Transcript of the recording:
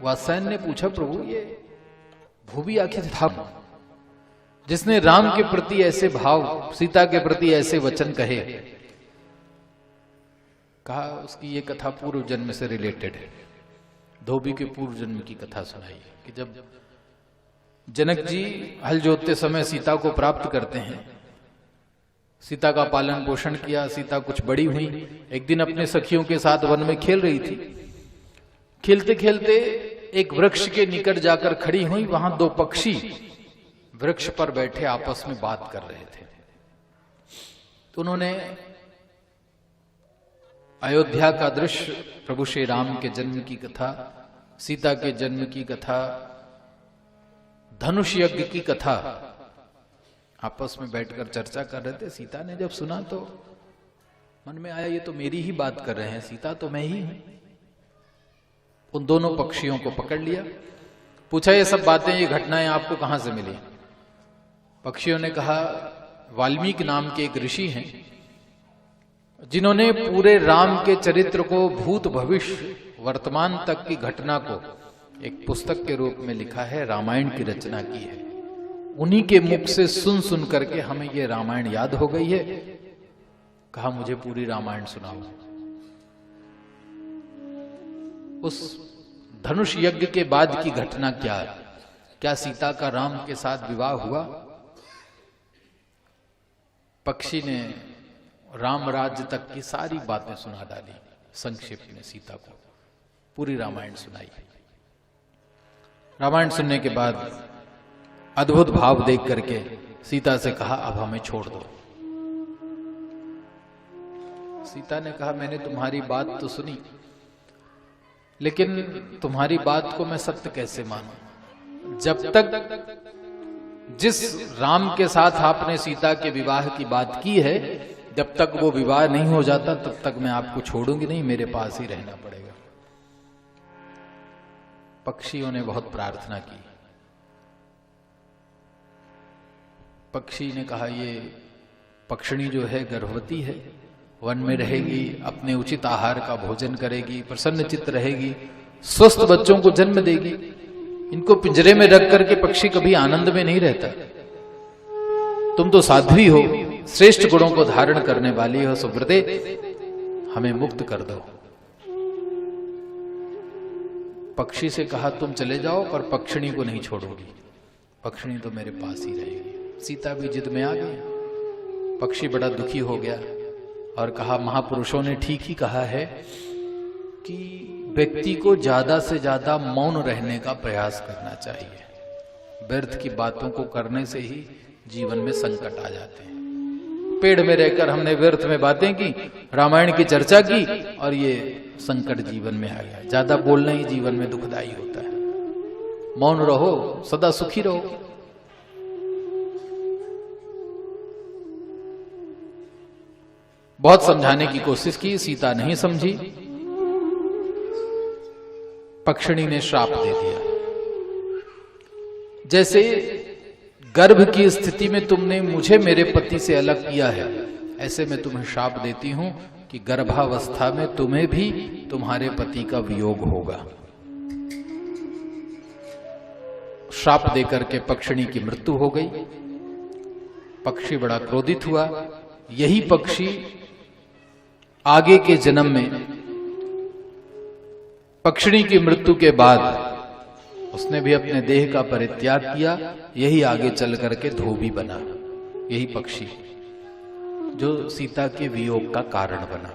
वात्स्यायन ने पूछा, प्रभु ये भूवी आखिर था जिसने राम के प्रति ऐसे भाव, सीता के प्रति ऐसे वचन कहे? कहा उसकी ये कथा पूर्व जन्म से रिलेटेड है। धोबी के पूर्व जन्म की कथा सुनाई कि जब जनक जी हल जोतते समय सीता को प्राप्त करते हैं, सीता का पालन पोषण किया, सीता कुछ बड़ी हुई, एक दिन अपने सखियों के साथ वन में खेल रही थी। खेलते खेलते एक वृक्ष के निकट जाकर खड़ी हुई, वहां दो पक्षी वृक्ष पर बैठे आपस में बात कर रहे थे। तो उन्होंने अयोध्या का दृश्य, प्रभु श्री राम के जन्म की कथा, सीता के जन्म की कथा, धनुष यज्ञ की कथा आपस में बैठकर चर्चा कर रहे थे। सीता ने जब सुना तो मन में आया, ये तो मेरी ही बात कर रहे हैं, सीता तो मैं ही हूं। उन दोनों पक्षियों को पकड़ लिया, पूछा ये सब बातें, ये घटनाएं आपको कहां से मिली? पक्षियों ने कहा, वाल्मीकि नाम के एक ऋषि हैं जिन्होंने पूरे राम के चरित्र को, भूत भविष्य वर्तमान तक की घटना को एक पुस्तक के रूप में लिखा है, रामायण की rचना की है। उन्हीं के मुख से सुन सुन करके हमें ये रामायण याद हो गई है। कहा मुझे पूरी रामायण सुनाओ। उस धनुष यज्ञ के बाद की घटना क्या है? क्या सीता का राम के साथ विवाह हुआ? पक्षी ने राम राज्य तक की सारी बातें सुना डाली, संक्षेप में सीता को पूरी रामायण सुनाई। रामायण सुनने के बाद अद्भुत भाव देख करके सीता से कहा, अब हमें छोड़ दो। सीता ने कहा, मैंने तुम्हारी बात तो सुनी, लेकिन तुम्हारी बात को मैं सत्य कैसे मानूं? जब तक जिस राम के साथ आपने सीता के विवाह की बात की है, जब तक वो विवाह नहीं हो जाता तब तक मैं आपको छोड़ूंगी नहीं, मेरे पास ही रहना पड़ेगा। पक्षियों ने बहुत प्रार्थना की। पक्षी ने कहा, ये पक्षिणी जो है गर्भवती है, वन में रहेगी, अपने उचित आहार का भोजन करेगी, प्रसन्न चित्त रहेगी, स्वस्थ बच्चों को जन्म देगी। इनको पिंजरे में रख करके पक्षी कभी आनंद में नहीं रहता। तुम तो साध्वी हो, श्रेष्ठ गुणों को धारण करने वाली हो, सुव्रते हमें मुक्त कर दो। पक्षी से कहा, तुम चले जाओ, पर पक्षिणी को नहीं छोड़ोगी, पक्षिणी तो मेरे पास ही रहेगी। सीता भी जिद में आ गई। पक्षी बड़ा दुखी हो गया और कहा, महापुरुषों ने ठीक ही कहा है कि व्यक्ति को ज्यादा से ज्यादा मौन रहने का प्रयास करना चाहिए। व्यर्थ की बातों को करने से ही जीवन में संकट आ जाते हैं। पेड़ में रहकर हमने व्यर्थ में बातें की, रामायण की चर्चा की, और ये संकट जीवन में आ गया। ज्यादा बोलना ही जीवन में दुखदायी होता है। मौन रहो, सदा सुखी रहो। बहुत समझाने की कोशिश की, सीता नहीं समझी। पक्षिणी ने श्राप दे दिया। जैसे गर्भ की स्थिति में तुमने मुझे मेरे पति से अलग किया है, ऐसे मैं तुम्हें श्राप देती हूं कि गर्भावस्था में तुम्हें भी तुम्हारे पति का वियोग होगा। श्राप देकर के पक्षिणी की मृत्यु हो गई। पक्षी बड़ा क्रोधित हुआ। यही पक्षी आगे के जन्म में पक्षिणी की मृत्यु के बाद उसने भी अपने देह का परित्याग किया। यही आगे चल करके धोबी बना, यही पक्षी जो सीता के वियोग का कारण बना।